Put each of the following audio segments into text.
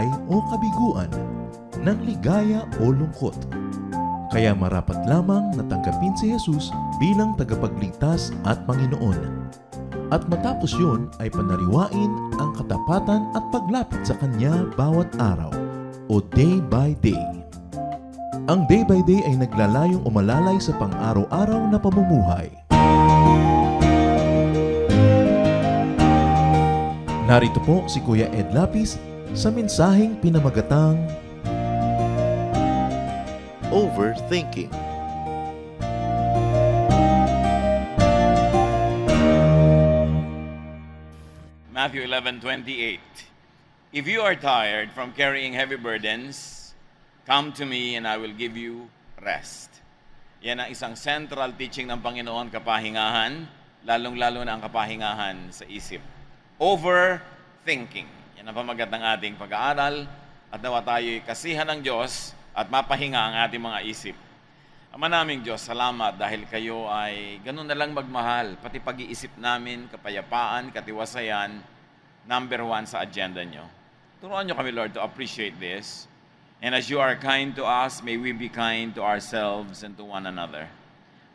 buhay o kabiguan, ng ligaya o lungkot. Kaya marapat lamang na tanggapin si Jesus bilang tagapagligtas at Panginoon. At matapos yun ay panariwain ang katapatan at paglapit sa Kanya bawat araw o day by day. Ang day by day ay naglalayong umalalay sa pang-araw-araw na pamumuhay. Narito po si Kuya Ed Lapis sa mensaheng pinamagatang Overthinking. Matthew 11:28. If you are tired from carrying heavy burdens, come to me and I will give you rest. Yan ang isang central teaching ng Panginoon, kapahingahan, lalong-lalo na ang kapahingahan sa isip. Overthinking. Yan ang pamagat ng ating pag-aaral at nawa tayo'y kasihan ng Diyos at mapahinga ang ating mga isip. Ama naming Diyos, salamat dahil kayo ay ganun na lang magmahal. Pati pag-iisip namin, kapayapaan, katiwasayan, number one sa agenda nyo. Turuan nyo kami, Lord, to appreciate this. And as you are kind to us, may we be kind to ourselves and to one another.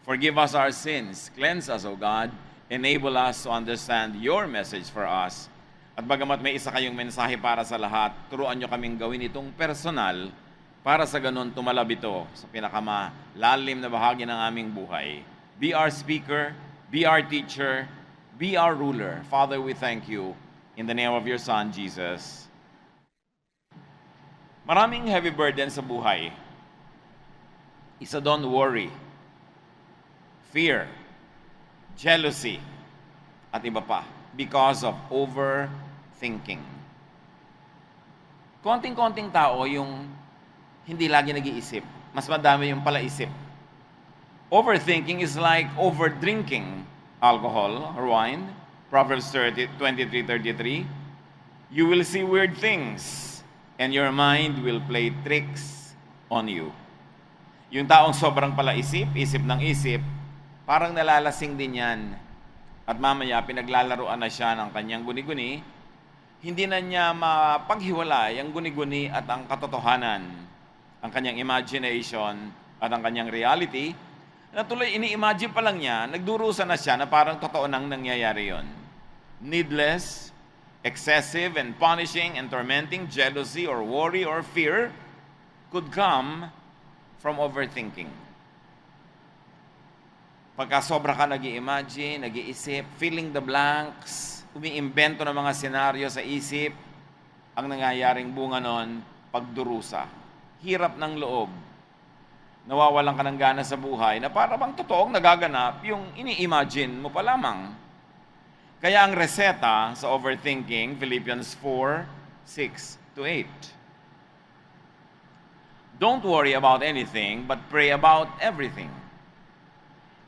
Forgive us our sins. Cleanse us, O God. Enable us to understand your message for us. At bagamat may isa kayong mensahe para sa lahat, turuan nyo kaming gawin itong personal para sa ganun tumalab ito sa pinakamalalim na bahagi ng aming buhay. Be our speaker, be our teacher, be our ruler. Father, we thank you in the name of your Son, Jesus. Maraming heavy burden sa buhay. Isa doon, worry, fear, jealousy, at iba pa, because of overthinking. Konting-konting tao yung hindi lagi nag-iisip. Mas madami yung palaisip. Overthinking is like overdrinking alcohol or wine. Proverbs 23:33. You will see weird things and your mind will play tricks on you. Yung taong sobrang palaisip, isip ng isip, parang nalalasing din yan. At mamaya pinaglalaruan na siya ng kanyang guni-guni, hindi na niya mapaghiwalay ang guni-guni at ang katotohanan, ang kanyang imagination at ang kanyang reality, na tuloy ini-imagine pa lang niya, nagdurusa na siya na parang totoo nang nangyayari yon. Needless, excessive and punishing and tormenting jealousy or worry or fear could come from overthinking. Pagka sobra ka nag-i-imagine, nag-iisip, filling the blanks, umiimbento ng mga senaryo sa isip, ang nangyayaring bunga nun, pagdurusa. Hirap ng loob. Nawawalan ka ng gana sa buhay na para bang totoong nagaganap yung ini-imagine mo pa lamang. Kaya ang reseta sa overthinking, Philippians 4:6-8. Don't worry about anything, but pray about everything.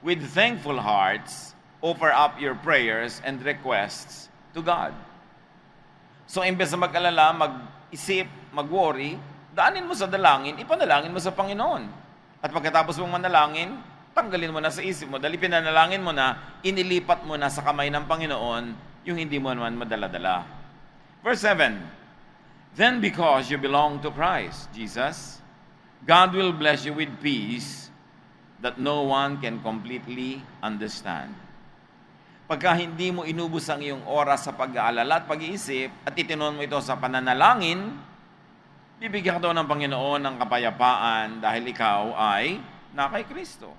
With thankful hearts, offer up your prayers and requests to God. So, imbes na mag-alala, mag-isip, mag-worry, daanin mo sa dalangin, ipanalangin mo sa Panginoon. At pagkatapos mong manalangin, tanggalin mo na sa isip mo, dahil pinanalangin mo na, inilipat mo na sa kamay ng Panginoon, yung hindi mo naman madala-dala. Verse 7, Then because you belong to Christ, Jesus, God will bless you with peace that no one can completely understand. Pagka hindi mo inubos ang iyong oras sa pag-aalala at pag-iisip at itinon mo ito sa pananalangin, bibigyan ka daw ng Panginoon ng kapayapaan dahil ikaw ay na kay Kristo.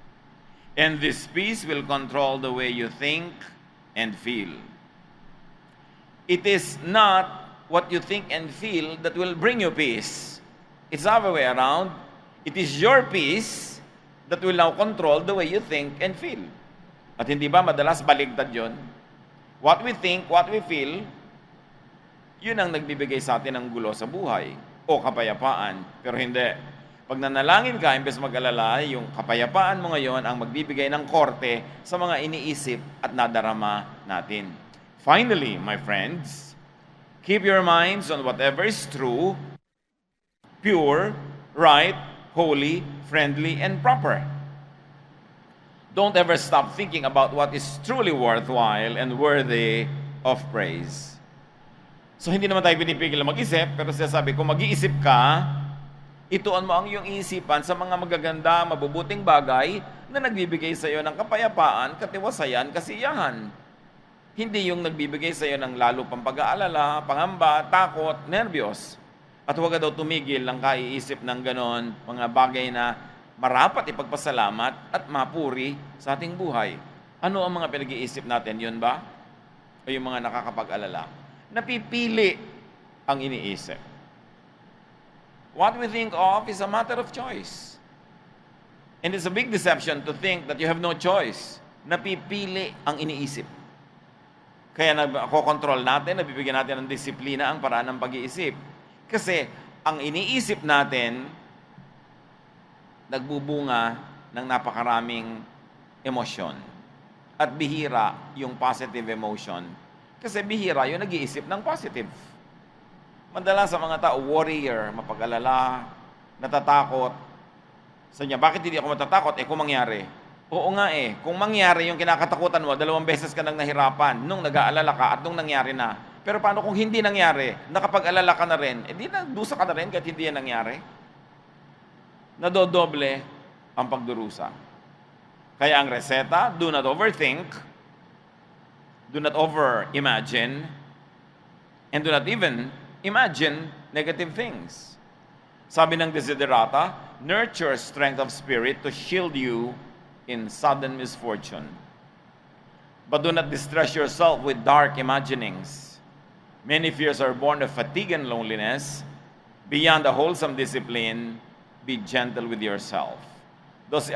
And this peace will control the way you think and feel. It is not what you think and feel that will bring you peace. It's the other way around. It is your peace that will now control the way you think and feel. At hindi ba madalas baligtad yun? What we think, what we feel, yun ang nagbibigay sa atin ng gulo sa buhay o kapayapaan. Pero hindi. Pag nanalangin ka, imbes mag-alala, yung kapayapaan mo ngayon ang magbibigay ng korte sa mga iniisip at nadarama natin. Finally, my friends, keep your minds on whatever is true, pure, right, holy, friendly, and proper. Don't ever stop thinking about what is truly worthwhile and worthy of praise. So hindi naman tayo pinipigil na mag-isip, pero sinasabi, kung mag-iisip ka, ituon mo ang iyong isipan sa mga magaganda, mabubuting bagay na nagbibigay sa iyo ng kapayapaan, katiwasayan, kasiyahan. Hindi yung nagbibigay sa iyo ng lalo pang pag-aalala, pangamba, takot, nervyos. At huwag ka daw tumigil ng kaiisip ng ganon, mga bagay na marapat ipagpasalamat at mapuri sa ating buhay. Ano ang mga pinag-iisip natin? Yun ba? O yung mga nakakapag-alala? Napipili ang iniisip. What we think of is a matter of choice. And it's a big deception to think that you have no choice. Napipili ang iniisip. Kaya nakokontrol natin, nabibigyan natin ng disiplina ang paraan ng pag-iisip. Kasi ang iniisip natin, nagbubunga ng napakaraming emosyon. At bihira yung positive emotion. Kasi bihira yung nag-iisip ng positive. Madalas sa mga tao, warrior, mapag-alala, natatakot. Sa niya, bakit hindi ako matatakot? Kung mangyari. Oo nga kung mangyari yung kinakatakutan mo, 2 beses ka nang nahirapan, nung nag-aalala ka at nung nangyari na. Pero paano kung hindi nangyari? Nakapag-alala ka na rin, di na, dusa ka na rin kahit hindi yan nangyari. Nadodoble ang pagdurusa. Kaya ang reseta, do not overthink, do not over-imagine, and do not even imagine negative things. Sabi ng Desiderata, nurture strength of spirit to shield you in sudden misfortune. But do not distress yourself with dark imaginings. Many fears are born of fatigue and loneliness. Beyond a wholesome discipline, be gentle with yourself. These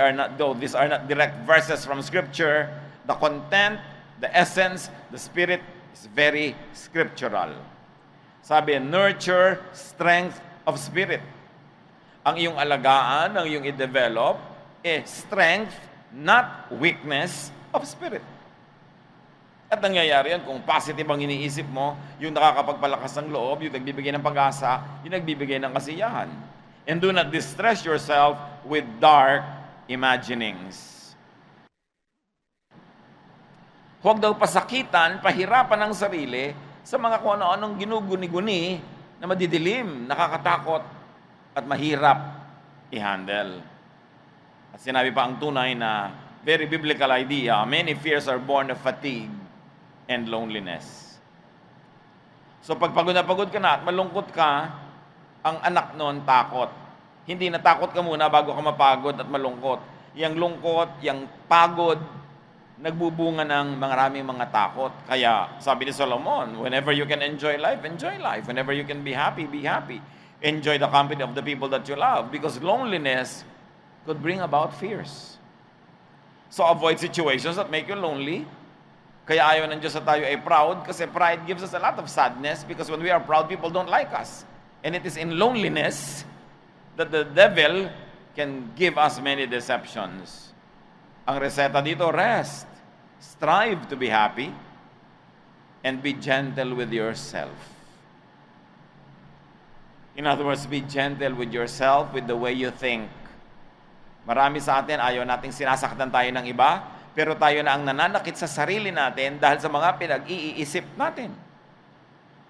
are not direct verses from Scripture, the content, the essence, the spirit is very scriptural. Sabi, nurture strength of spirit. Ang iyong alagaan, ang iyong i-develop, strength, not weakness of spirit. At nangyayari yan kung positive ang iniisip mo, yung nakakapagpalakas ng loob, yung nagbibigay ng pag-asa, yung nagbibigay ng kasiyahan. And do not distress yourself with dark imaginings. Huwag daw pasakitan, pahirapan ang sarili sa mga kung ano-anong ginuguni-guni na madidilim, nakakatakot, at mahirap i-handle. At sinabi pa ang tunay na very biblical idea, many fears are born of fatigue and loneliness. So pag pagod ka na at malungkot ka, ang anak nun takot. Hindi natakot ka muna bago ka mapagod at malungkot. Yang lungkot, yang pagod, nagbubunga ng maraming mga takot. Kaya sabi ni Solomon, whenever you can enjoy life, enjoy life. Whenever you can be happy, be happy. Enjoy the company of the people that you love. Because loneliness could bring about fears. So avoid situations that make you lonely. Kaya ayaw ng Diyos na tayo ay proud kasi pride gives us a lot of sadness because when we are proud, people don't like us. And it is in loneliness that the devil can give us many deceptions. Ang reseta dito, rest. Strive to be happy and be gentle with yourself. In other words, be gentle with yourself with the way you think. Marami sa atin, ayaw nating sinasaktan tayo ng iba, pero tayo na ang nananakit sa sarili natin dahil sa mga pinag-iisip natin.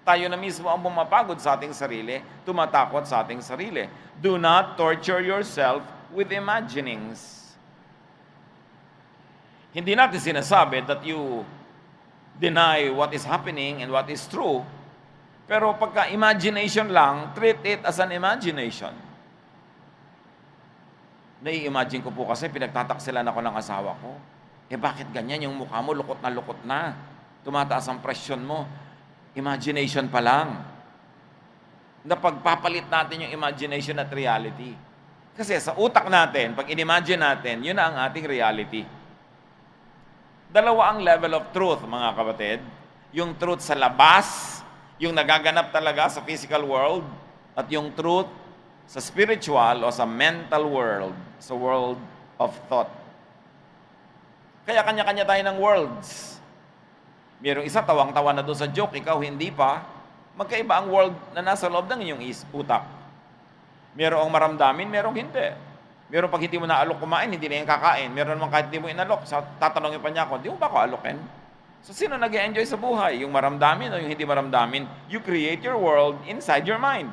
Tayo na mismo ang bumapagod sa ating sarili, tumatakot sa ating sarili. Do not torture yourself with imaginings. Hindi natin sinasabi that you deny what is happening and what is true, pero pagka imagination lang, treat it as an imagination. Nai-imagine ko po kasi pinagtataksilan ako ng asawa ko. Bakit ganyan? Yung mukha mo lukot na. Tumataas ang presyon mo. Imagination pa lang. Napagpapalit natin yung imagination at reality. Kasi sa utak natin, pag in-imagine natin, yun na ang ating reality. Dalawa ang level of truth, mga kapatid. Yung truth sa labas, yung nagaganap talaga sa physical world, at yung truth sa spiritual o sa mental world, sa world of thought. Kaya kanya-kanya tayo ng worlds. Mayroong isa tawang-tawa na doon sa joke, ikaw hindi pa. Magkaiba ang world na nasa loob ng inyong utak. Mayroong maramdamin, mayroong hindi. Mayroong pag hindi mo naalok kumain, hindi na yung kakain. Mayroon naman kahit hindi mo inalok, tatanungin pa niya ako, di mo ba ako alokin? So sino nag-enjoy sa buhay? Yung maramdamin o yung hindi maramdamin? You create your world inside your mind.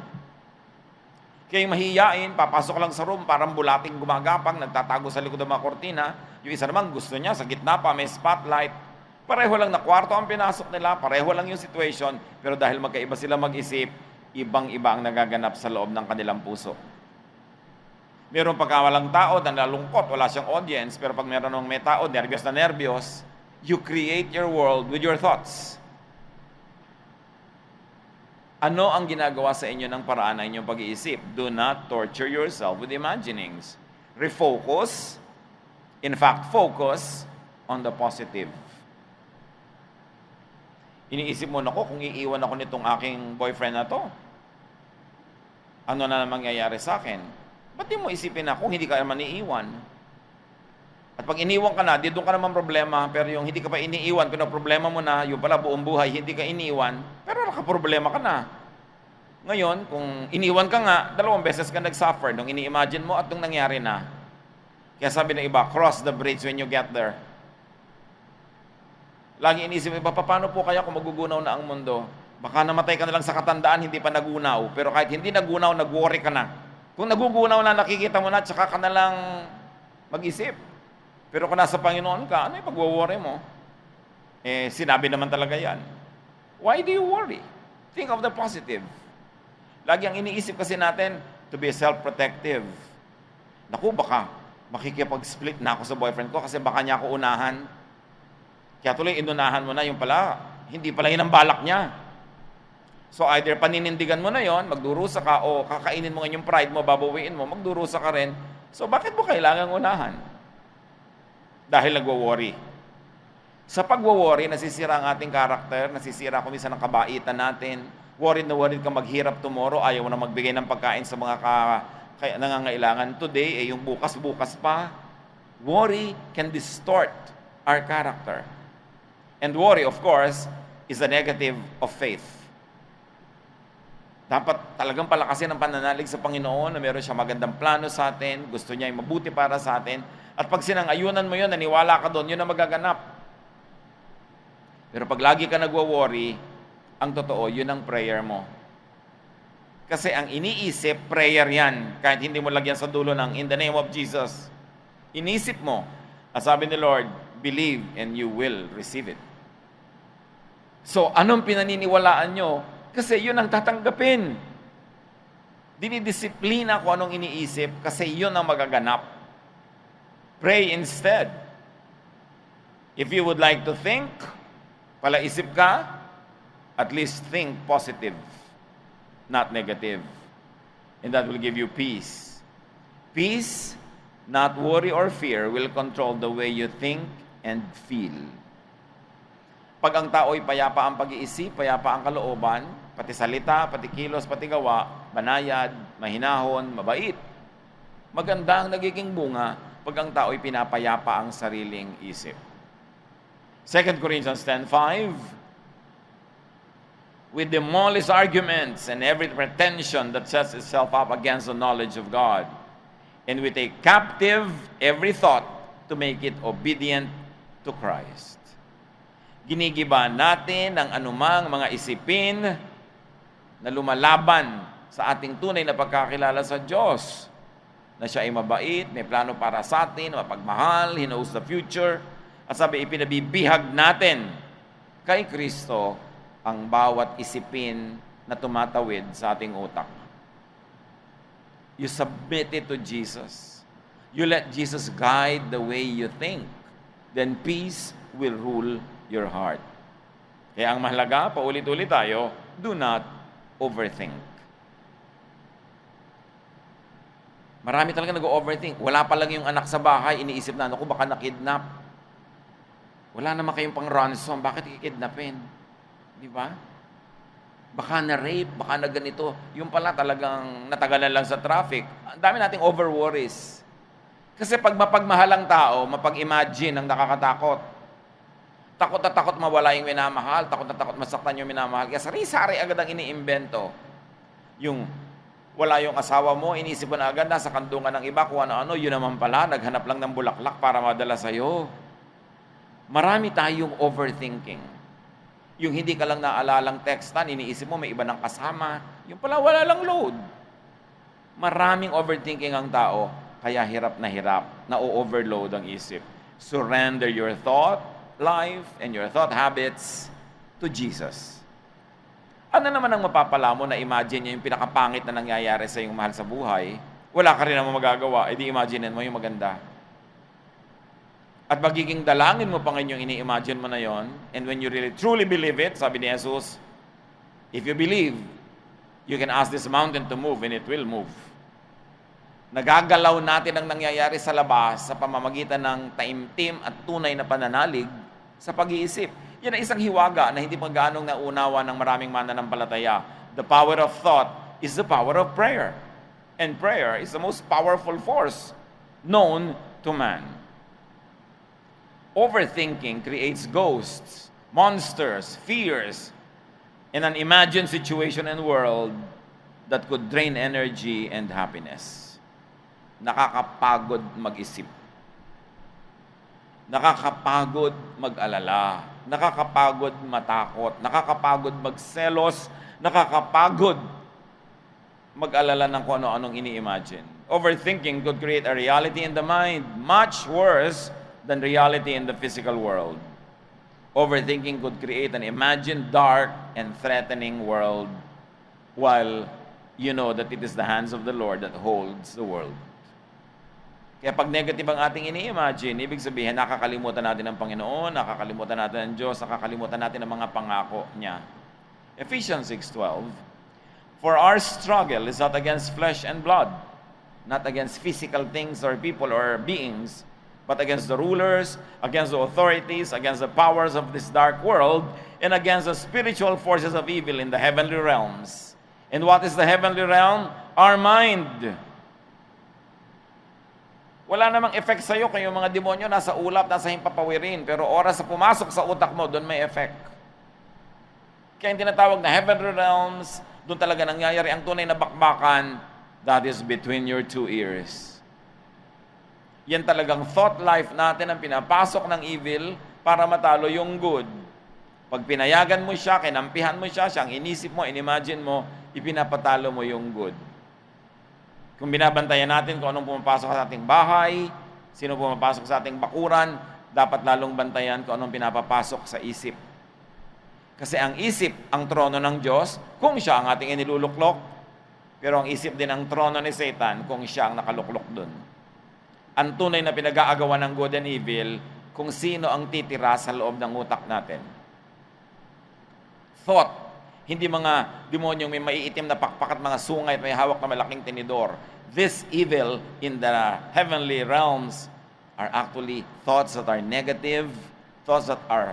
Kaya yung mahihiyain, papasok lang sa room, parang bulating gumagapang, nagtatago sa likod ng mga kortina. Yung isa naman, gusto niya, sa gitna pa, may spotlight. Pareho lang na kwarto ang pinasok nila, pareho lang yung situation, pero dahil magkaiba sila mag-isip, ibang-iba ang nagaganap sa loob ng kanilang puso. Meron pagkawalang tao na nalungkot, wala siyang audience, pero pag meron ng may tao, nervyos na nervyos, you create your world with your thoughts. Ano ang ginagawa sa inyo ng paraan ng inyong pag-iisip? Do not torture yourself with imaginings. Refocus, in fact, focus on the positive. Iniisip mo na ko kung iiwan ako nitong aking boyfriend na to. Ano na mangyayari sa akin? Ba't di mo isipin na kung hindi ka naman iiwan? At pag iniwan ka na, di doon ka naman problema, pero yung hindi ka pa iniiwan, problema mo na, yung pala buong buhay, hindi ka iniiwan, pero nakaproblema ka na. Ngayon, kung iniwan ka nga, 2 beses ka nag-suffer nung ini-imagine mo at nung nangyari na. Kaya sabi ng iba, cross the bridge when you get there. Lagi inisip mo, iba, paano po kaya kung magugunaw na ang mundo? Baka namatay ka na lang sa katandaan, hindi pa nagunaw. Pero kahit hindi nagunaw, nag-worry ka na. Kung nagugunaw na, nakikita mo na, tsaka ka na lang mag-isip. Pero kung nasa Panginoon ka, ano yung pag-worry mo? Sinabi naman talaga yan. Why do you worry? Think of the positive. Lagi ang iniisip kasi natin, to be self-protective. Naku, baka makikipag-split na ako sa boyfriend ko kasi baka niya ako unahan. Kaya tuloy, inunahan mo na yung pala, hindi pala yun ang balak niya. So either paninindigan mo na yon, magdurusa ka, o kakainin mo nga yung pride mo, babawiin mo, magdurusa ka rin. So bakit mo kailangang unahan? Dahil nagwo-worry. Sa pagwo-worry, nasisira ang ating karakter, nasisira kung minsan ang kabaitan natin. Worried na worried ka maghirap tomorrow, ayaw na magbigay ng pagkain sa mga nangangailangan today, yung bukas pa. Worry can distort our character. And worry, of course, is a negative of faith. Dapat talagang palakasin ang pananalig sa Panginoon na meron siya magandang plano sa atin, gusto niya yung mabuti para sa atin. At pag sinang-ayunan mo yun, naniwala ka doon, yun ang magaganap. Pero pag lagi ka nagwo-worry, ang totoo, yun ang prayer mo. Kasi ang iniisip, prayer yan. Kahit hindi mo lagyan sa dulo ng in the name of Jesus. Inisip mo. At sabi ni Lord, believe and you will receive it. So, anong pinaniniwalaan nyo? Kasi yun ang tatanggapin. Dinidisiplina ko anong iniisip kasi yun ang magaganap. Pray instead. If you would like to think, palaisip ka, at least think positive, not negative. And that will give you peace. Peace, not worry or fear, will control the way you think and feel. Pag ang tao'y payapa ang pag-iisip, payapa ang kalooban, pati salita, pati kilos, pati gawa, banayad, mahinahon, mabait. Maganda ang nagiging bunga pag ang tao'y pinapayapa ang sariling isip. 2 Corinthians 10:5, we demolish arguments and every pretension that sets itself up against the knowledge of God. And we take captive every thought to make it obedient to Christ. Ginigiba natin ang anumang mga isipin na lumalaban sa ating tunay na pagkakilala sa Diyos. Na siya ay mabait, may plano para sa atin, mapagmahal, He knows the future. At sabi, ipinabibihag natin kay Kristo ang bawat isipin na tumatawid sa ating utak. You submit it to Jesus. You let Jesus guide the way you think. Then peace will rule your heart. Kaya ang mahalaga, paulit-ulit tayo, do not overthink. Marami talaga nag-overthink. Wala pa lang yung anak sa bahay, iniisip na, naku, baka na-kidnap. Wala naman kayong pang-ransom, bakit kikidnapin? Di ba? Baka na-rape, baka na ganito. Yung pala talagang natagalan lang sa traffic. Ang dami nating over-worries. Kasi pag mapagmahalang tao, mapag-imagine ang nakakatakot. Takot na takot mawala yung minamahal, takot na takot masaktan yung minamahal. Kaya sari-sari agad ang iniimbento. Yung wala yung asawa mo, inisip mo na agad, nasa kandungan ng iba, kung ano-ano, yun naman pala, naghanap lang ng bulaklak para madala sa'yo. Marami tayong overthinking. Yung hindi ka lang naalalang textan, iniisip mo may iba ng kasama. Yung pala wala lang load. Maraming overthinking ang tao, kaya hirap na o-overload ang isip. Surrender your thought life and your thought habits to Jesus. Ano naman ang mapapala mo na imagine niyo yung pinakapangit na nangyayari sa iyong mahal sa buhay? Wala ka rin naman magagawa, edi imaginein mo yung maganda. At magiging dalangin mo pa ngayon yung ini-imagine mo na yon. And when you really truly believe it, sabi ni Jesus, if you believe, you can ask this mountain to move and it will move. Nagagalaw natin ang nangyayari sa labas sa pamamagitan ng taimtim at tunay na pananalig sa pag-iisip. Yan ang isang hiwaga na hindi pa gaanong nauunawa ng maraming mananampalataya. The power of thought is the power of prayer. And prayer is the most powerful force known to man. Overthinking creates ghosts, monsters, fears, in an imagined situation and world that could drain energy and happiness. Nakakapagod mag-isip. Nakakapagod mag-alala. Nakakapagod matakot. Nakakapagod magselos. Nakakapagod mag-alala ng kung ano-anong ini-imagine. Overthinking could create a reality in the mind much worse than reality in the physical world. Overthinking could create an imagined dark and threatening world while you know that it is the hands of the Lord that holds the world. Kaya pag negative ang ating ini-imagine, ibig sabihin nakakalimutan natin ang Panginoon, nakakalimutan natin ang Diyos, nakakalimutan natin ang mga pangako niya. Ephesians 6:12, for our struggle is not against flesh and blood, not against physical things or people or beings, but against the rulers, against the authorities, against the powers of this dark world, and against the spiritual forces of evil in the heavenly realms. And what is the heavenly realm? Our mind. Wala namang effect sa'yo kung yung mga demonyo nasa ulap, nasa himpapawirin, pero oras sa pumasok sa utak mo, doon may effect. Kaya yung tinatawag na heavenly realms, doon talaga nangyayari ang tunay na bakbakan, that is between your two ears. Yan talagang thought life natin ang pinapasok ng evil para matalo yung good. Pag pinayagan mo siya, kinampihan mo siya, siyang inisip mo, inimagine mo, ipinapatalo mo yung good. Kung binabantayan natin kung anong pumapasok sa ating bahay, sino pumapasok sa ating bakuran, dapat lalong bantayan kung anong pinapapasok sa isip. Kasi ang isip, ang trono ng Diyos, kung siya ang ating iniluluklok, pero ang isip din ang trono ni Satan kung siya ang nakaluklok dun. Ang tunay na pinag-aagawan ng good and evil, kung sino ang titira sa loob ng utak natin. Thought, hindi mga demonyong may maiitim na pakpak at mga sungay at may hawak na malaking tinidor. This evil in the heavenly realms are actually thoughts that are negative, thoughts that are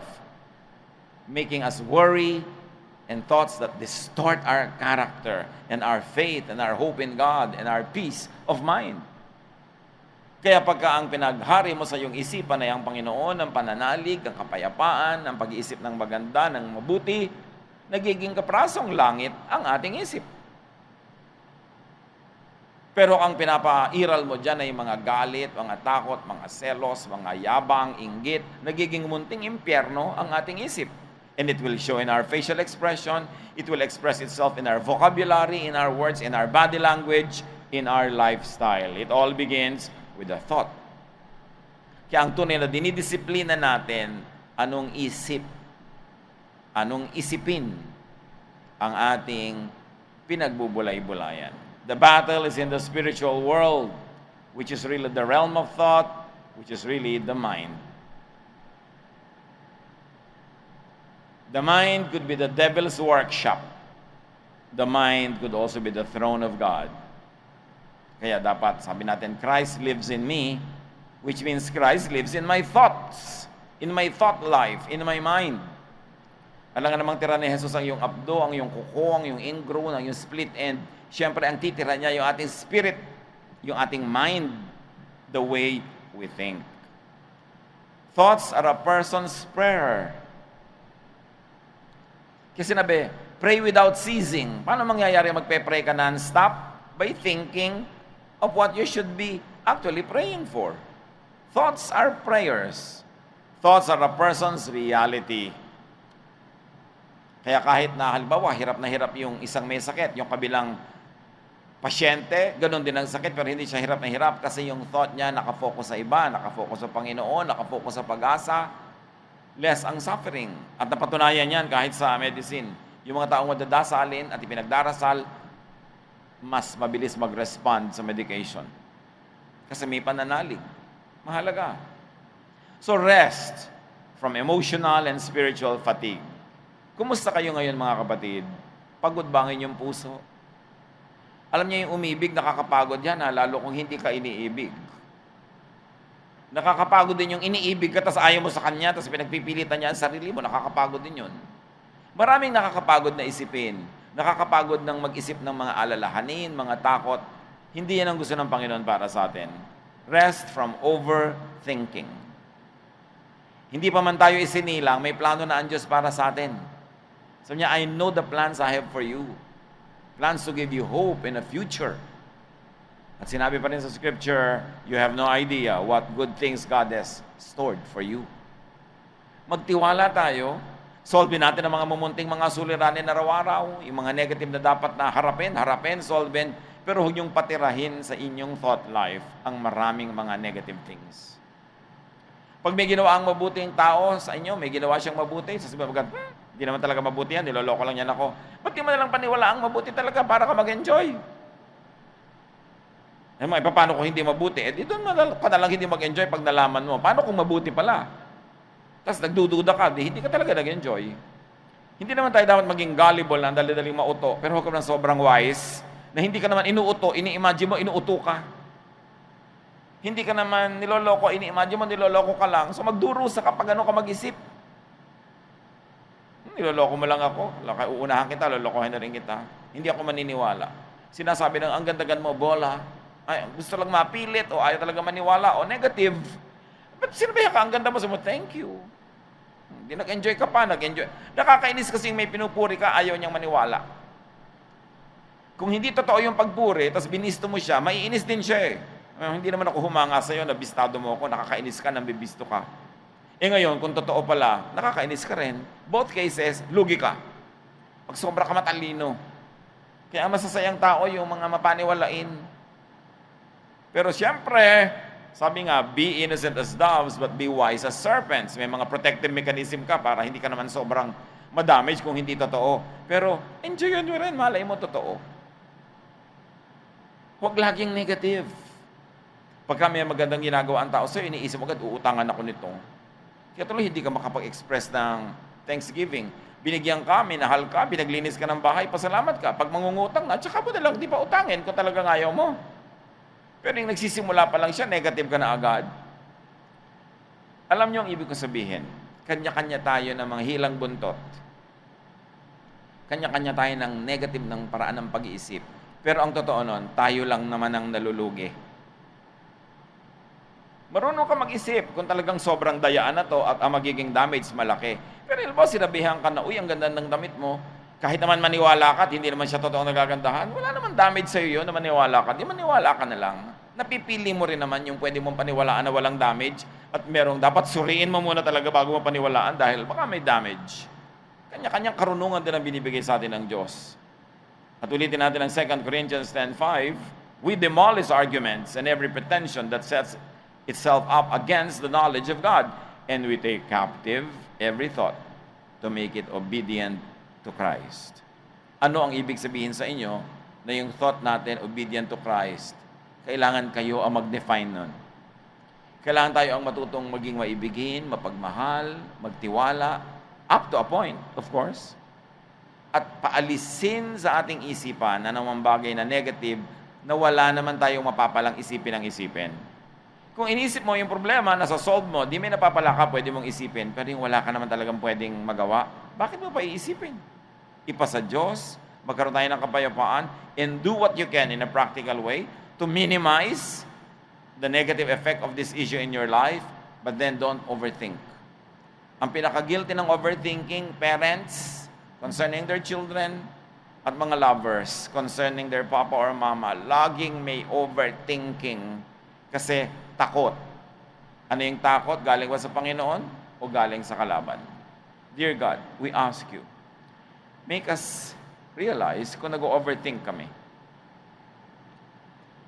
making us worry, and thoughts that distort our character and our faith and our hope in God and our peace of mind. Kaya pagka ang pinaghari mo sa iyong isipan ay ang Panginoon, ang pananalig, ang kapayapaan, ang pag-iisip ng maganda, ng mabuti, nagiging kaprasong langit ang ating isip. Pero ang pinapairal mo dyan ay mga galit, mga takot, mga selos, mga yabang, inggit, nagiging munting impyerno ang ating isip. And it will show in our facial expression, it will express itself in our vocabulary, in our words, in our body language, in our lifestyle. It all begins with a thought. Kaya ang tunay na dinidisiplina natin, anong isip, anong isipin ang ating pinagbubulay-bulayan. The battle is in the spiritual world, which is really the realm of thought, which is really the mind. The mind could be the devil's workshop. The mind could also be the throne of God. Kaya dapat sabi natin, Christ lives in me, which means Christ lives in my thoughts, in my thought life, in my mind. Alam nga namang tira ni Jesus ang iyong abdo, ang iyong kuko, ang iyong ingrown, ang iyong split end. Siyempre, ang titira niya yung ating spirit, yung ating mind, the way we think. Thoughts are a person's prayer. Kasi sinabi, pray without ceasing. Paano mangyayari magpe-pray ka non-stop? By thinking of what you should be actually praying for. Thoughts are prayers. Thoughts are a person's reality. Kaya kahit na halimbawa, hirap na hirap yung isang may sakit, yung kabilang pasyente, ganun din ang sakit, pero hindi siya hirap na hirap kasi yung thought niya nakafocus sa iba, nakafocus sa Panginoon, nakafocus sa pag-asa, less ang suffering. At napatunayan yan kahit sa medicine. Yung mga taong madadasalin at ipinagdarasal, mas mabilis mag-respond sa medication. Kasi may pananalig. Mahalaga. So rest from emotional and spiritual fatigue. Kumusta kayo ngayon mga kapatid? Pagod ba ang inyong puso? Alam niyo yung umibig, nakakapagod yan, lalo kung hindi ka iniibig. Nakakapagod din yung iniibig ka, tapos ayaw mo sa kanya, tapos pinagpipilitan niya ang sarili mo, nakakapagod din yun. Maraming nakakapagod na isipin. Nakakapagod ng mag-isip ng mga alalahanin, mga takot. Hindi yan ang gusto ng Panginoon para sa atin. Rest from overthinking. Hindi pa man tayo isinilang, may plano na ang Diyos para sa atin. Sabi niya, I know the plans I have for you. Plans to give you hope in a future. At sinabi pa rin sa Scripture, you have no idea what good things God has stored for you. Magtiwala tayo. Solve natin ang mga mumunting mga suliranin araw-araw. Yung mga negative na dapat na harapin, solve. Pero huwag niyong patirahin sa inyong thought life ang maraming mga negative things. Pag may ginawa ang mabuting tao sa inyo, may ginawa siyang mabuti, sasabihin mo agad, hindi naman talaga mabuti yan, niloloko lang yan ako. Ba't di mo nalang paniwalaang mabuti talaga para ka mag-enjoy? Eh, paano kung hindi mabuti? Eh, di doon ka nalang hindi mag-enjoy pag nalaman mo. Paano kung mabuti pala? Tapos nagdududa ka, hindi ka talaga nag-enjoy. Hindi naman tayo dapat maging gullible na dali-daling mauto, pero huwag ka naman sobrang wise, na hindi ka naman inuuto, ini-imagine mo, inuuto ka. Hindi ka naman niloloko, ini-imagine mo, niloloko ka lang. So magdurusa kapag ano ka mag-isip. Niloloko mo lang ako, uunahan kita, lolokohin na rin kita. Hindi ako maniniwala. Sinasabi ng ang gandagan mo, bola, ay, gusto lang mapilit, o ayaw talaga maniwala, o negative. Ba't sinabihan ka, ang ganda mo, sabi mo, thank you. Hindi nag-enjoy ka pa, nag-enjoy. Nakakainis kasi may pinupuri ka, ayaw niyang maniwala. Kung hindi totoo yung pagpuri, tapos binisto mo siya, maiinis din siya eh. Hindi naman ako humanga sa'yo, nabistado mo ako, nakakainis ka, nabibisto ka. Eh ngayon, kung totoo pala, nakakainis ka rin. Both cases, lugi ka. Pag sobra ka matalino. Kaya masasayang tao yung mga mapaniwalain. Pero siyempre, sabi nga, be innocent as doves, but be wise as serpents. May mga protective mechanism ka para hindi ka naman sobrang madamage kung hindi totoo. Pero enjoyin mo rin, malay mo totoo. Huwag laging negative. Pagka may magandang ginagawa ang tao sa'yo, iniisip agad, uutangan ako nito. Kaya tuloy, hindi ka makapag-express ng thanksgiving. Binigyan ka, minahal ka, pinaglinis ka ng bahay, pasalamat ka. Pag mangungutang na, tsaka mo na lang, di pa utangin kung talagang ayaw mo. Pero yung nagsisimula pa lang siya, negative ka na agad. Alam niyo ang ibig ko sabihin, kanya-kanya tayo ng mga hilang buntot. Kanya-kanya tayo ng negative ng paraan ng pag-iisip. Pero ang totoo nun, tayo lang naman ang nalulugi. Marunong ka mag-isip kung talagang sobrang dayaan na to at ang magiging damage malaki. Pero ilbo, sinabihan ka na, uy, ang ganda ng damit mo. Kahit naman maniwala ka at hindi naman siya totoong nagagandahan, wala naman damage sa'yo yun na maniwala ka. Di maniwala ka na lang. Napipili mo rin naman yung pwede mong paniwalaan na walang damage at merong dapat suriin mo muna talaga bago mo paniwalaan dahil baka may damage. Kanya-kanyang karunungan din ang binibigay sa atin ng Diyos. At ulitin natin ang 2 Corinthians 10:5, we demolish arguments and every pretension that sets itself up against the knowledge of God, and we take captive every thought to make it obedient to Christ. Ano ang ibig sabihin sa inyo na yung thought natin obedient to Christ? Kailangan kayo ang mag-define nun. Kailangan tayo ang matutong maging maibigin, mapagmahal, magtiwala, up to a point, of course. At paalisin sa ating isipan na namang bagay na negative na wala naman tayong mapapalang isipin ang isipin. Kung inisip mo yung problema, nasa solve mo, di may napapala ka, pwede mong isipin, pero yung wala ka naman talagang pwedeng magawa, bakit mo pa iisipin? Ipa sa Diyos, magkaroon tayo ng kapayapaan, and do what you can in a practical way to minimize the negative effect of this issue in your life, but then don't overthink. Ang pinaka-guilty ng overthinking, parents, concerning their children, at mga lovers, concerning their papa or mama, laging may overthinking kasi takot. Ano yung takot? Galing ba sa Panginoon? o galing sa kalaban. Dear God, we ask you, make us realize kung nag-overthink kami.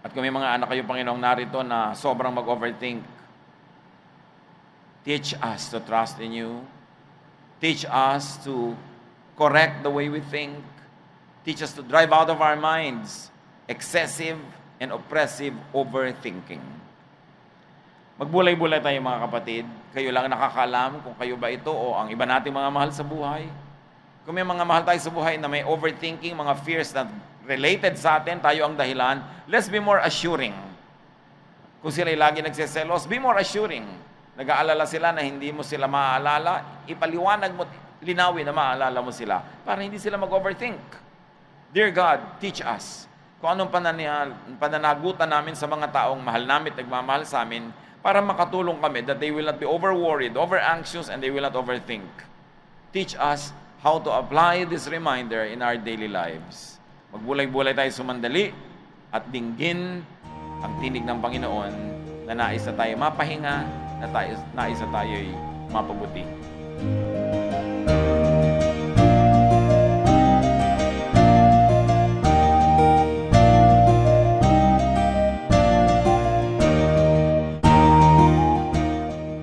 At kung may mga anak kayo, Panginoong, narito na sobrang mag-overthink, teach us to trust in you. Teach us to correct the way we think. Teach us to drive out of our minds excessive and oppressive overthinking. Magbulay-bulay tayo mga kapatid. Kayo lang nakakaalam kung kayo ba ito o ang iba nating mga mahal sa buhay. Kung may mga mahal tayo sa buhay na may overthinking, mga fears na related sa atin, tayo ang dahilan, let's be more assuring. Kung sila'y lagi nagsiselos, be more assuring. Nag-aalala sila na hindi mo sila maaalala, ipaliwanag mo, linawin na maaalala mo sila para hindi sila mag-overthink. Dear God, teach us kung anong pananagutan namin sa mga taong mahal namin at nagmamahal sa amin para makatulong kami that they will not be over-worried, over-anxious, and they will not overthink. Teach us how to apply this reminder in our daily lives. Magbulay-bulay tayo sumandali at dinggin ang tinig ng Panginoon na nais na tayo mapahinga, na nais na tayo'y mapabuti.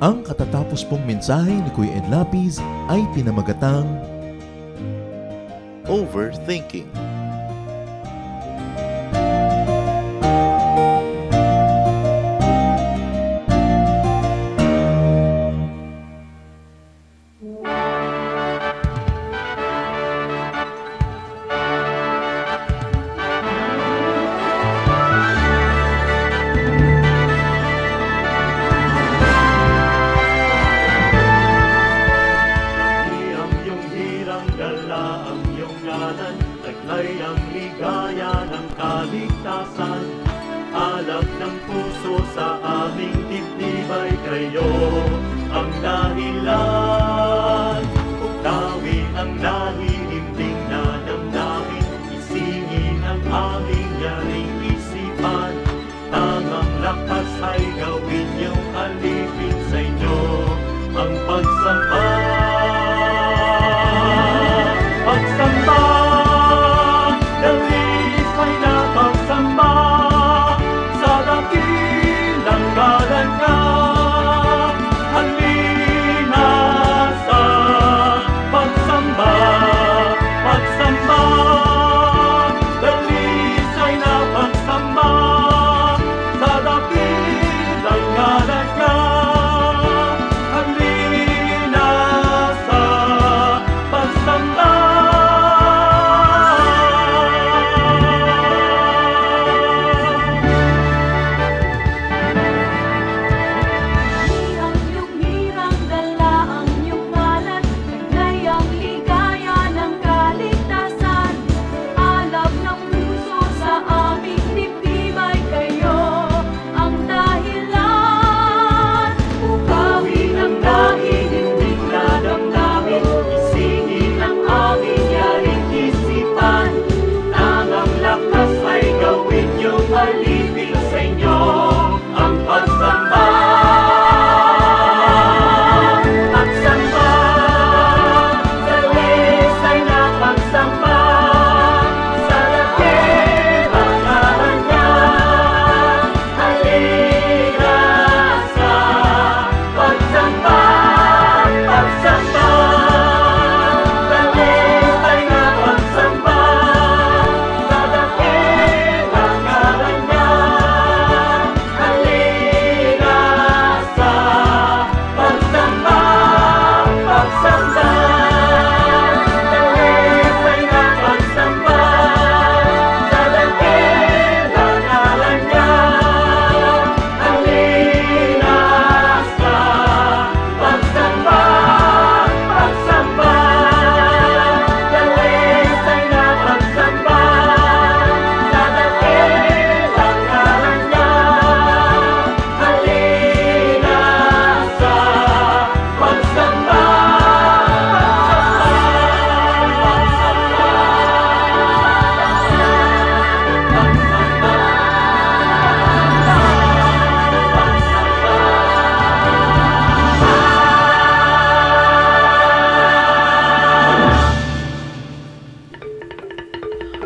Ang katatapos pong mensahe ni Kuya Ed Lapid ay pinamagatang Overthinking. Taglay ang ligaya ng kaligtasan. Alab ng puso sa aming dibdib ay kayo ang dahilan. Uktawin ang nahihimting na damdamin, isingin ang aming yaring isipan. Tamang lakas ay gawin niyong alipin sa inyo ang pagsamba. Pagsamba, dalis ay napagsamba sa dakilang ngalan niya. Halina sa pagsamba.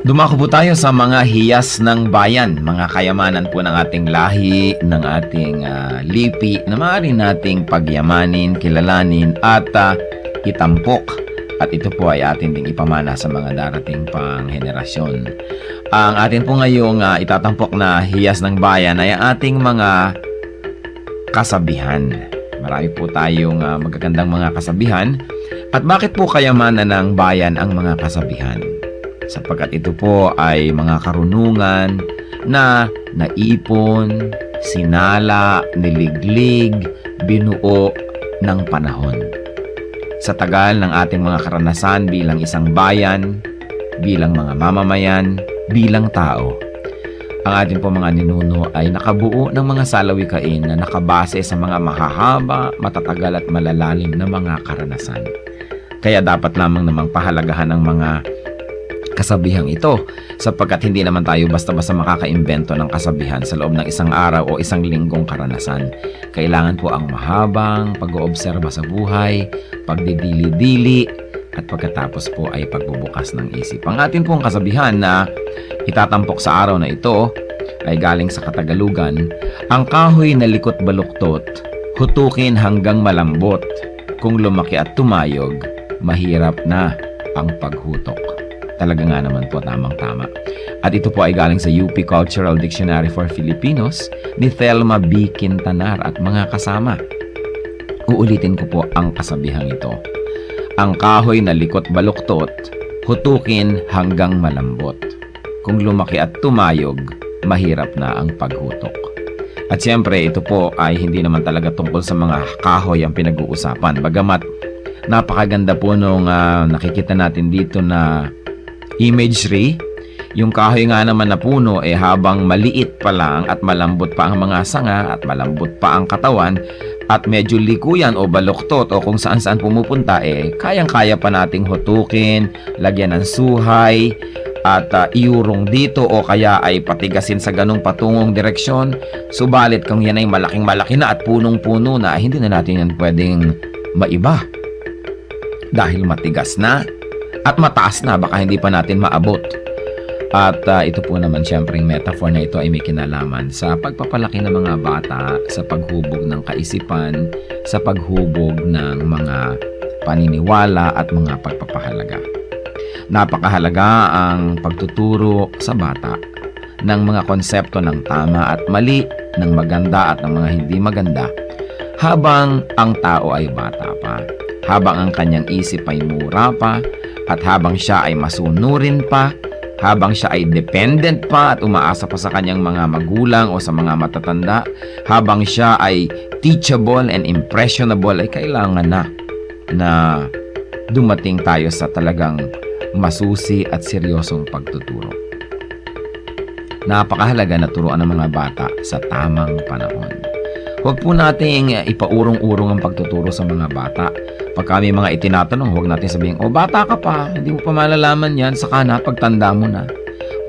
Dumako po tayo sa mga hiyas ng bayan, mga kayamanan po ng ating lahi, ng ating lipi na maaari nating pagyamanin, kilalanin at itampok. At ito po ay atin ding ipamana sa mga darating pang henerasyon. Ang atin po ngayong itatampok na hiyas ng bayan ay ating mga kasabihan. Marami po tayong magagandang mga kasabihan. At bakit po kayamanan ng bayan ang mga kasabihan? Sapagkat ito po ay mga karunungan na naipon, sinala, niliglig, binuo ng panahon. Sa tagal ng ating mga karanasan bilang isang bayan, bilang mga mamamayan, bilang tao, ang ating po mga ninuno ay nakabuo ng mga salawikain na nakabase sa mga mahahaba, matatagal at malalalim na mga karanasan. Kaya dapat lamang namang pahalagahan ang mga kasabihang ito sapagkat hindi naman tayo basta-basta makakaimbento ng kasabihan sa loob ng isang araw o isang linggong karanasan. Kailangan po ang mahabang pag-oobserba sa buhay, pagdidili-dili, at pagkatapos po ay pagbubukas ng isip. Ang atin pong kasabihan na itatampok sa araw na ito ay galing sa Katagalugan, ang kahoy na likot baluktot, hutukin hanggang malambot. Kung lumaki at tumayog, mahirap na ang paghutok. Talaga nga naman po, tamang-tama. At ito po ay galing sa UP Cultural Dictionary for Filipinos ni Thelma B. Quintanar at mga kasama. Uulitin ko po ang kasabihang ito. Ang kahoy na likot baluktot, hutukin hanggang malambot. Kung lumaki at tumayog, mahirap na ang paghutok. At siyempre, ito po ay hindi naman talaga tungkol sa mga kahoy ang pinag-uusapan. Bagamat napakaganda po nung nakikita natin dito na imagery, yung kahoy nga naman na puno habang maliit pa lang at malambot pa ang mga sanga at malambot pa ang katawan at medyo likuyan o baluktot o kung saan-saan pumupunta kayang-kaya pa nating hutukin, lagyan ng suhay at iurong dito o kaya ay patigasin sa ganong patungong direksyon. Subalit kung yan ay malaking-malaki na at punong-puno na, hindi na natin yan pwedeng maiba dahil matigas na at mataas na, baka hindi pa natin maabot. At ito po naman siyempre yung metaphor na ito ay may kinalaman sa pagpapalaki ng mga bata, sa paghubog ng kaisipan, sa paghubog ng mga paniniwala at mga pagpapahalaga. Napakahalaga ang pagtuturo sa bata ng mga konsepto ng tama at mali, ng maganda at ng mga hindi maganda habang ang tao ay bata pa, habang ang kanyang isip ay mura pa, at habang siya ay masunurin pa, habang siya ay dependent pa at umaasa pa sa kanyang mga magulang o sa mga matatanda, habang siya ay teachable and impressionable, ay kailangan na dumating tayo sa talagang masusi at seryosong pagtuturo. Napakahalaga na turuan ng mga bata sa tamang panahon. Huwag po nating ipaurong-urong ang pagtuturo sa mga bata. Pag kami mga itinatanong, huwag natin sabihin, bata ka pa, hindi mo pa malalaman yan, saka na, pagtanda mo na.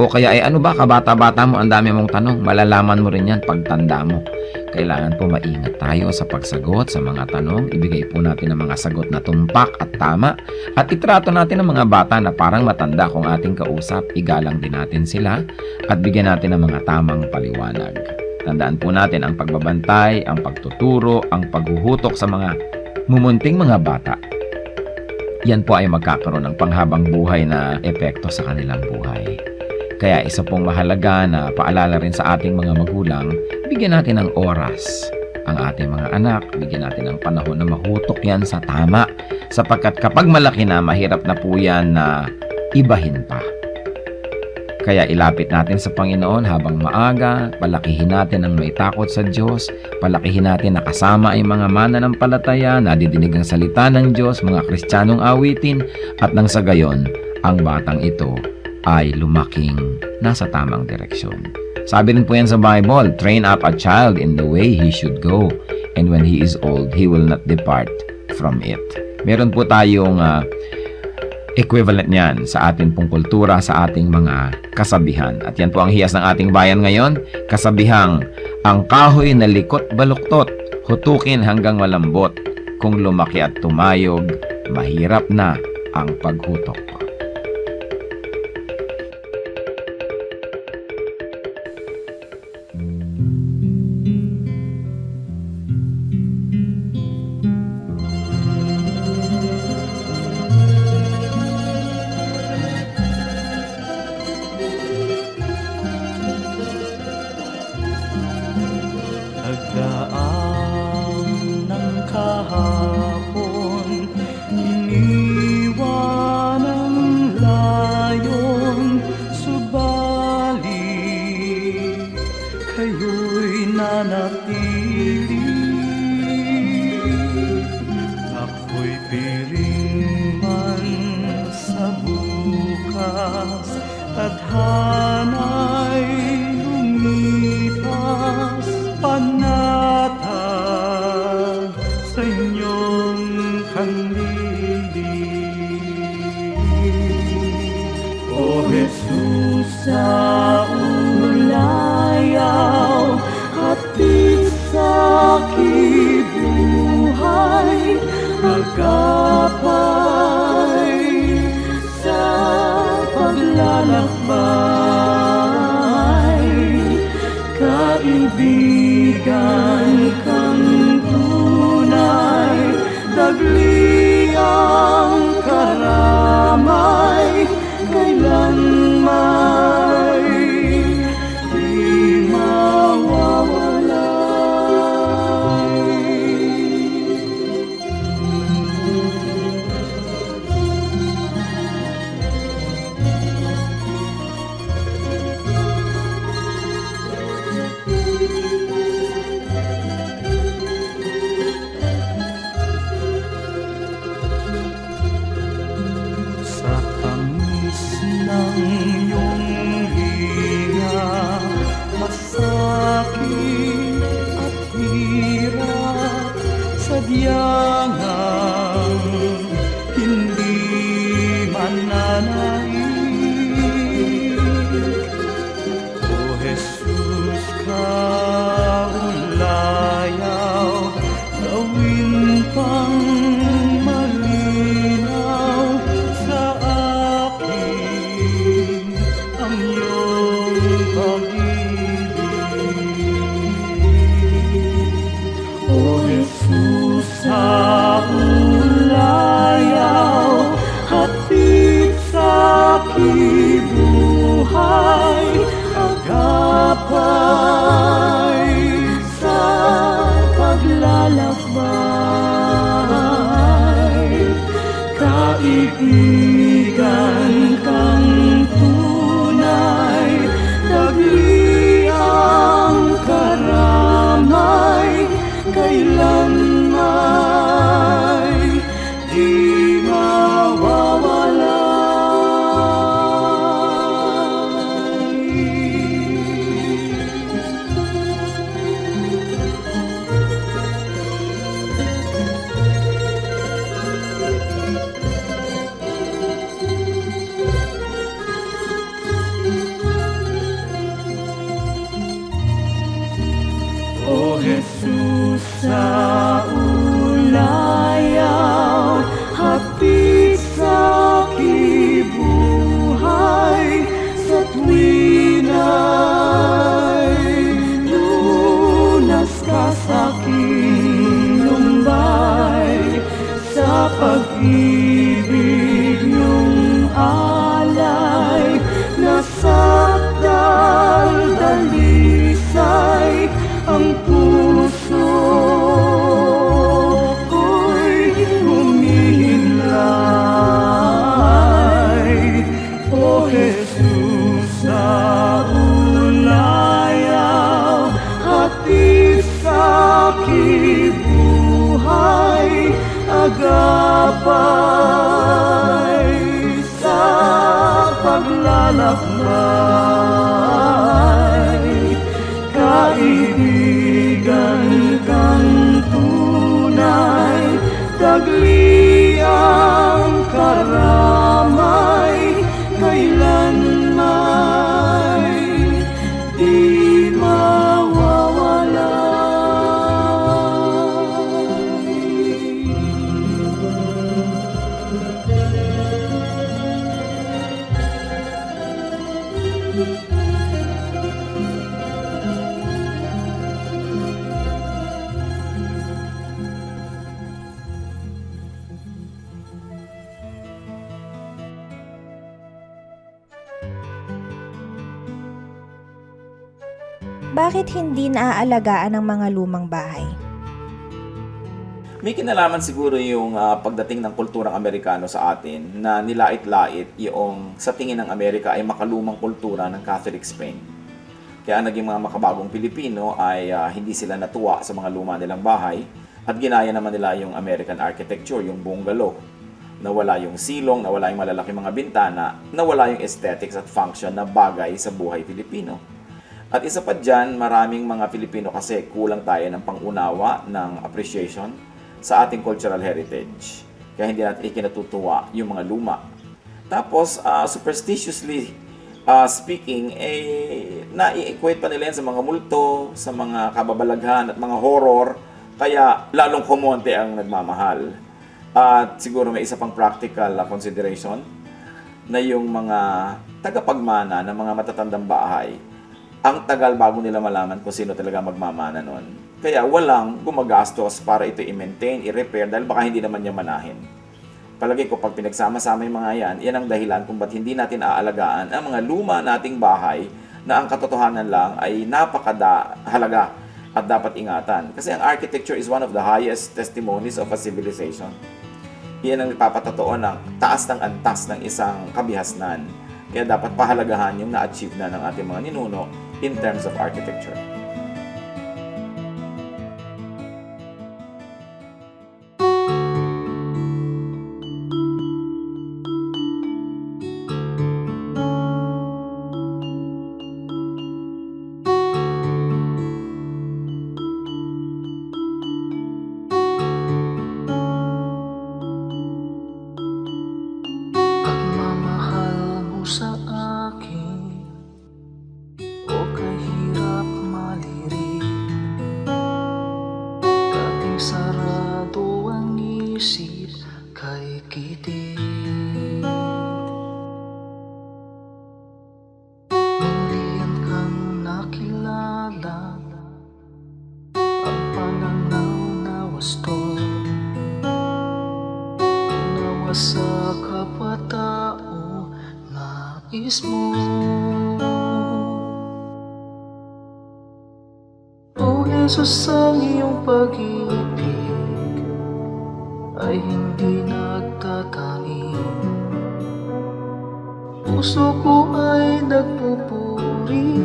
O kaya, ano ba, kabata-bata mo, ang dami mong tanong, malalaman mo rin yan pagtanda mo. Kailangan po maingat tayo sa pagsagot sa mga tanong, ibigay po natin ang mga sagot na tumpak at tama, at itrato natin ang mga bata na parang matanda kung ating kausap, igalang din natin sila, at bigyan natin ng mga tamang paliwanag. Tandaan po natin ang pagbabantay, ang pagtuturo, ang paghuhutok sa mga mumunting mga bata. Yan po ay magkakaroon ng panghabang buhay na epekto sa kanilang buhay. Kaya isa pong mahalaga na paalala rin sa ating mga magulang, bigyan natin ng oras ang ating mga anak, bigyan natin ng panahon na mahutok yan sa tama, sapagkat kapag malaki na, mahirap na po yan na ibahin pa. Kaya ilapit natin sa Panginoon habang maaga, palakihin natin ang may takot sa Diyos, palakihin natin na kasama ay mga mananampalataya, nadidinig ang salita ng Diyos, mga Kristiyanong awitin, at nang sa gayon, ang batang ito ay lumaking nasa tamang direksyon. Sabi rin po yan sa Bible, train up a child in the way he should go, and when he is old, he will not depart from it. Meron po tayong equivalent niyan sa ating pong kultura, sa ating mga kasabihan. At yan po ang hiyas ng ating bayan ngayon, kasabihang, ang kahoy na likot baluktot, hutukin hanggang malambot, kung lumaki at tumayog, mahirap na ang paghutok. kayo'y nanatili. Ako'y piring man sa bukas, tadhana'y lumipas, panatag sa inyong kandili. O Jesus, sa ulayaw, hatid sa kibuhay, agapay sa paglalakbay, kaibigan kang tunay, dagli ang karamay, kailanman di mawawalay. Sa tamis ng iyong hiya, masakit at hirap, sadyang hindi mananaig. O Jesus, kaulayaw, gawin pang malinaw sa akin ang iyong pag-ibig. O Jesus, sa ulayaw, hatid sa kibuhay, agapay sa paglalakbay, kaibigan kang tunay, dagli ang karamay, kailanman di mawawalay. O Jesus, sa ulayaw, hatid sa kibuhay, sa tuwina'y lunas ka sa aking lumbay, sa pag-ibig niyong alay, nasa daldalisay ang puso ko'y humihinlay. O Jesus, sa ulayaw, hatid sa kibuhay, agapay sa paglalakbay, kaibigan kang tunay, dagli ang karamay, kailanman di Bakit hindi naaalagaan ng mga lumang bahay? May kinalaman siguro yung pagdating ng kulturang Amerikano sa atin na nilait-lait yung sa tingin ng Amerika ay makalumang kultura ng Catholic Spain. Kaya naging mga makabagong Pilipino ay hindi sila natuwa sa mga luma nilang bahay at ginaya naman nila yung American architecture, yung bungalow. Nawala yung silong, nawala yung malalaking mga bintana, nawala yung aesthetics at function na bagay sa buhay Pilipino. At isa pa dyan, maraming mga Pilipino kasi kulang tayo ng pangunawa, ng appreciation sa ating cultural heritage. Kaya hindi natin ikinatutuwa yung mga luma. Tapos, superstitiously speaking, nai-equate pa nila yan sa mga multo, sa mga kababalaghan at mga horror, kaya lalong kumonte ang nagmamahal. At siguro may isa pang practical consideration na yung mga tagapagmana ng mga matatandang bahay, ang tagal bago nila malaman kung sino talaga magmamana nun. Kaya walang gumagastos para ito i-maintain, i-repair, dahil baka hindi naman niya manahin. Palagi ko, pag pinagsama-sama yung mga yan ang dahilan kung ba't hindi natin aalagaan ang mga luma nating bahay na ang katotohanan lang ay napakahalaga at dapat ingatan. Kasi ang architecture is one of the highest testimonies of a civilization. Iyan ang nagpapatotoo ng taas ng antas ng isang kabihasnan. Kaya dapat pahalagahan yung na-achieve na ng ating mga ninuno in terms of architecture. Pagmamahal mo sa akin o kahirap maliri, dating sarado ang isip kay kitig. Mulian kang nakilala, ang pananaw na wasto, unawa sa kapwa-tao, nais mo. O Jesus, ang iyong pag-ibig ay hindi nagtatangi. Puso ko ay nagpupuri,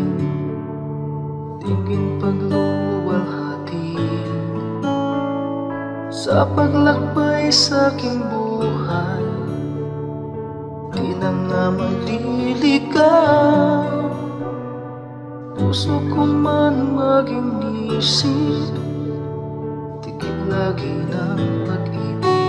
tingin pagluwalhati sa paglakbay sa aking buhay. Di na nga maliligaw, puso ko man maging isip, tigil lagi ng pag-ibig.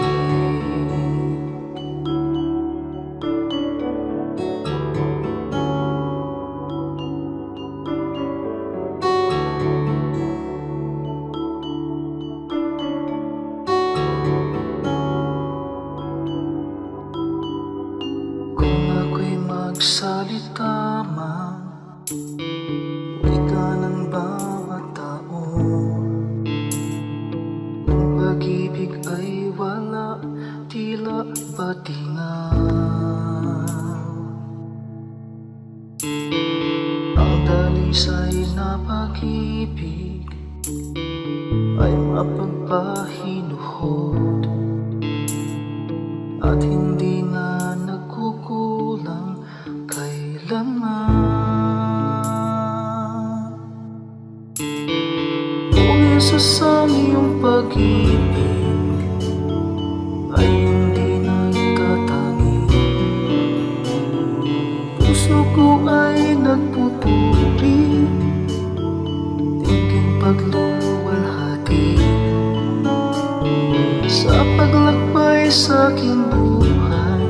Kung ako'y magsalita man, wika ng bawat tao, ang pag-ibig ay wala, tila batingaw. Ang dalisay na pag-ibig ay mapagpahinuhod at hindi na nagkukulang kailanman. O Jesus, ang iyong pag-ibig ay hindi nagtatangi. Puso ko ay nagpupuri, tingin pagluwalhati sa paglakbay sa aking buhay.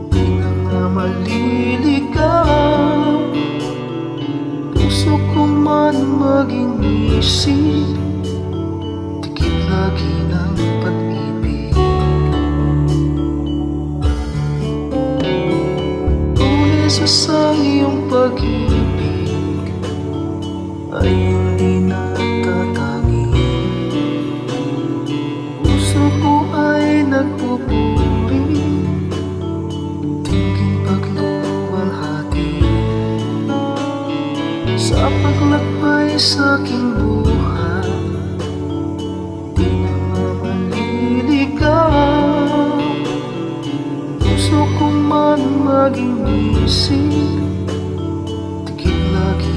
Di na nga maliligaw, puso ko man maging isip, tigil lagi ng pag-ibig. O Jesus, ang iyong pag-ibig ay hindi nagtatangi. Puso ko ay nagpupuri, tingin pagluwalhati sa paglakbay sa aking buhay. Di na nga maliligaw, puso ko man maging isip, tigil lagi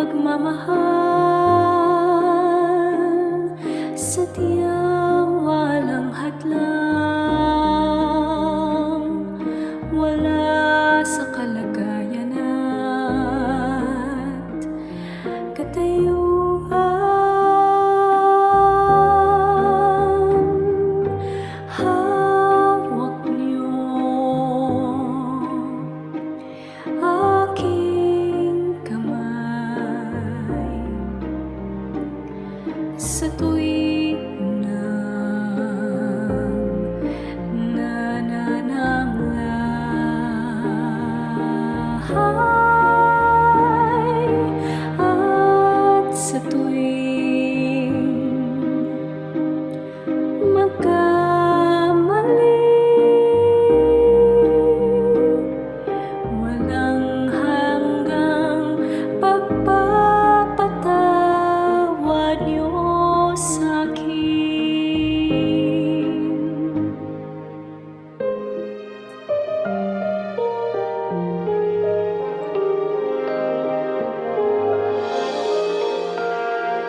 pagmamahal, sadyang walang hadlang, wala sa kalagayan at katayuan. Hawak niyo aking kamay sa tuwing nanananglahay at sa tuwing magkamali, walang hanggang pagpapatawad niyo sa'kin.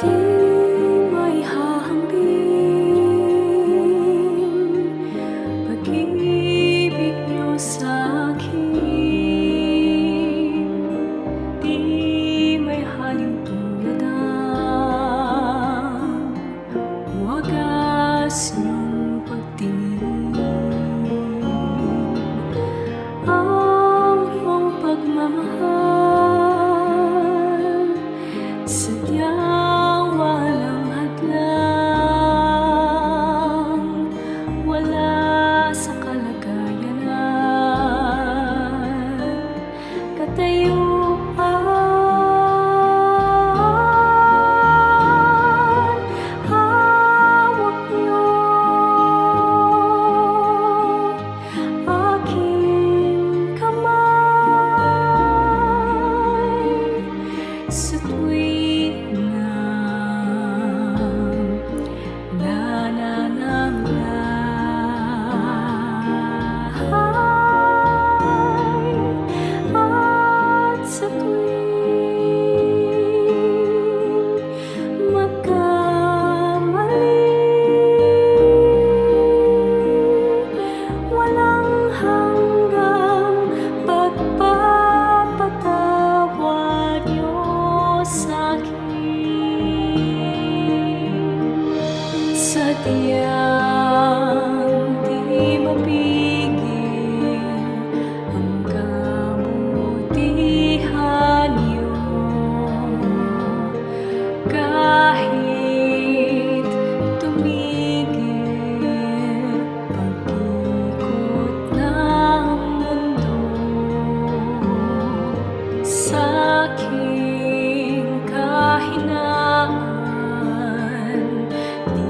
Di may hahambing pag-ibig niyo sa'kin, di may halin tulad ang wagas niyong pagtingin. Ang iyong pagmamahal, sadyang walang hadlang, wala sa kalagayan at katayuan. Hawak niyo aking kamay sa tuwing nanananglahay at sa tuwing magkamali, walang hanggang pagpapatawad niyo sa'kin. Sadyang di mapigil ang kabutihan niyo, kahit tumigil pag-ikot ng mundo. Sa'king kahinaan, di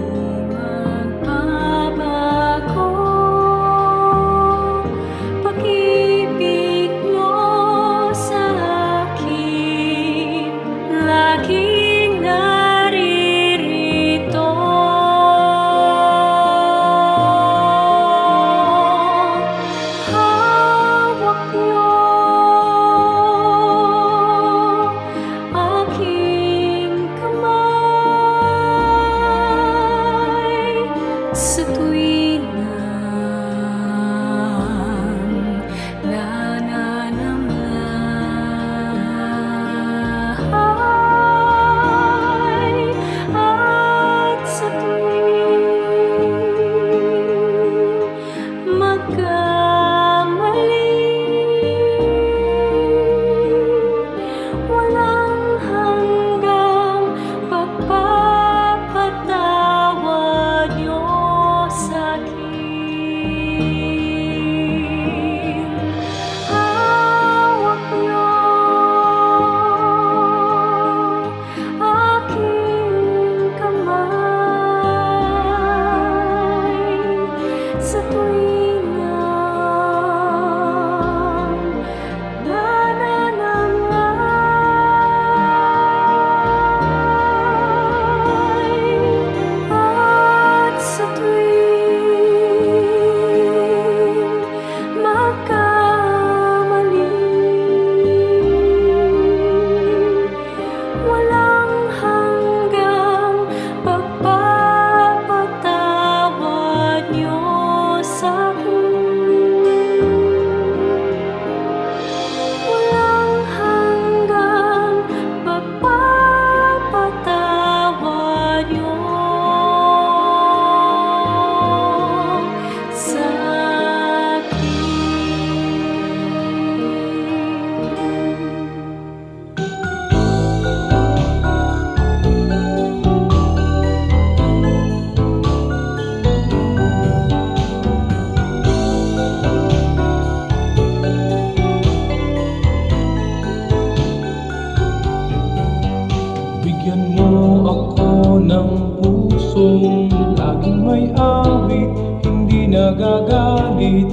Bigyan mo ako ng pusong laging may awit, hindi nagagalit.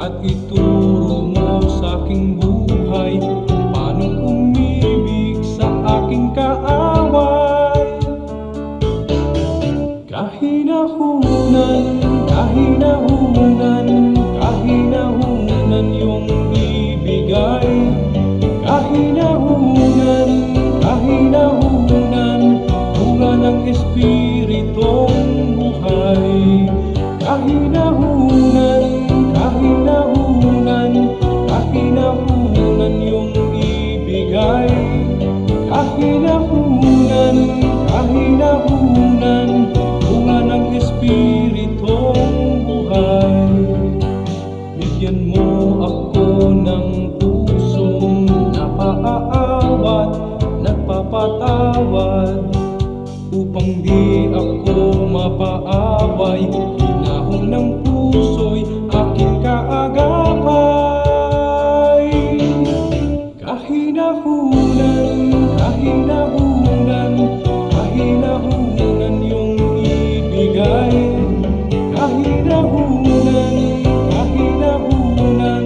At ituro mo sa aking buhay kung paano umibig sa aking kaaway. Kahinahunan, kahinahunan, kahinahunan yung ibigay. Kahinahunan, kahinahunan, bunga ng espiritong buhay. Kahinahunan, kahinahunan, kahinahunan yung ibigay. Kahinahunan, kahinahunan, bunga ng espiritong buhay. Bigyan mo ako ng pusong napaaawat, nagpapatawad, upang di ako mapaaway. Hinahon ng puso'y aking kaagapay. Kahinahunan, kahinahunan, kahinahunan yung ibigay. Kahinahunan, kahinahunan,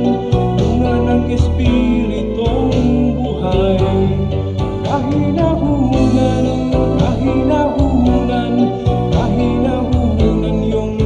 bunga ng espiritong buhay. Kahinahunan, kahinahunan, kahinahunan yung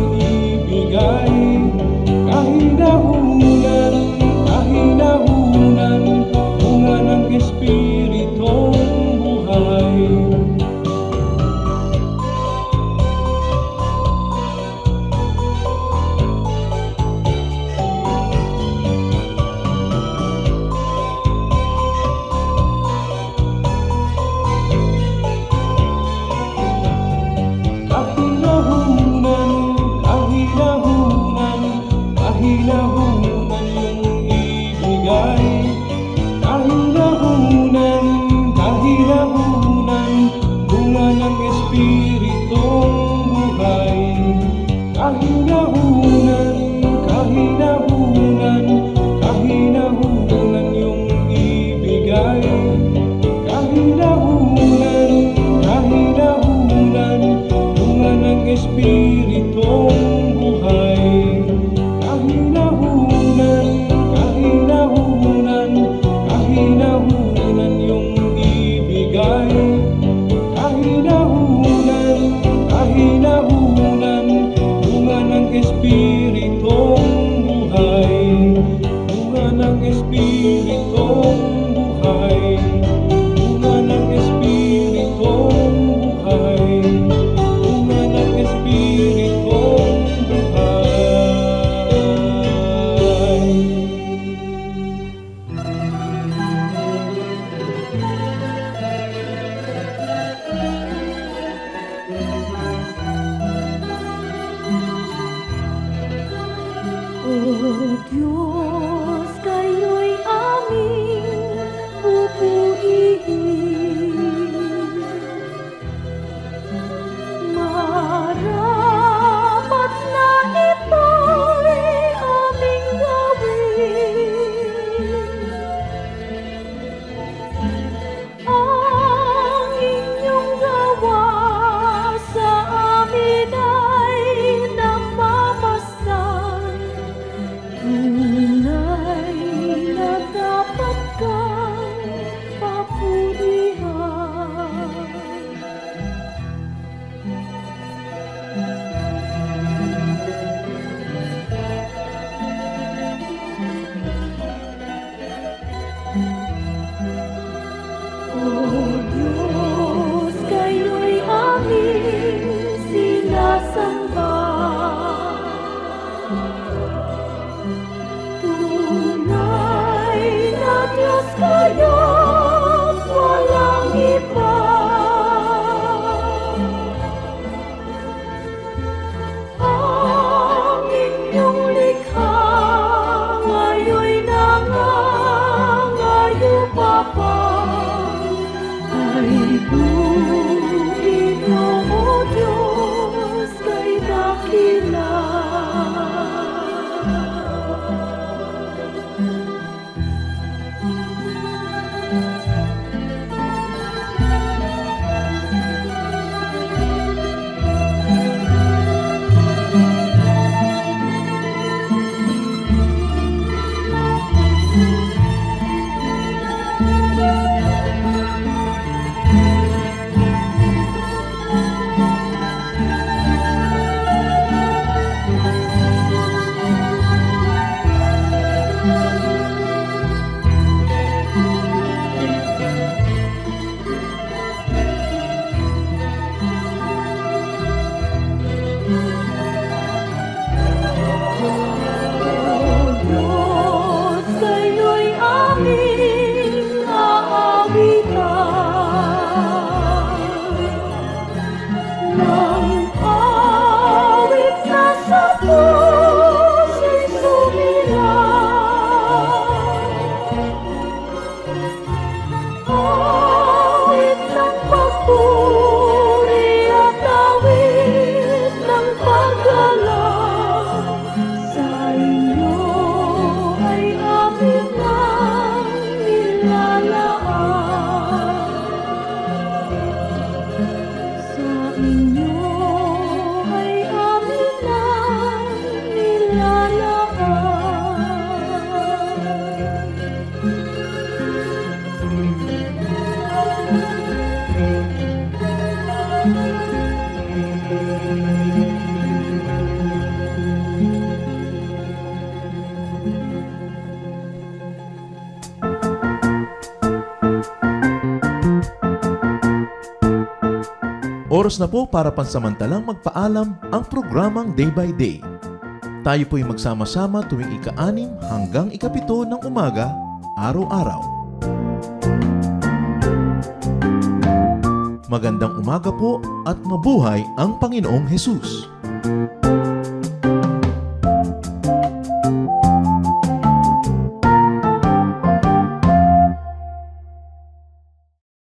Oras na po para pansamantalang magpaalam ang programang Day by Day. Tayo po'y magsama-sama tuwing ika-6 hanggang ika-7 ng umaga, araw-araw. Magandang umaga po at mabuhay ang Panginoong Hesus!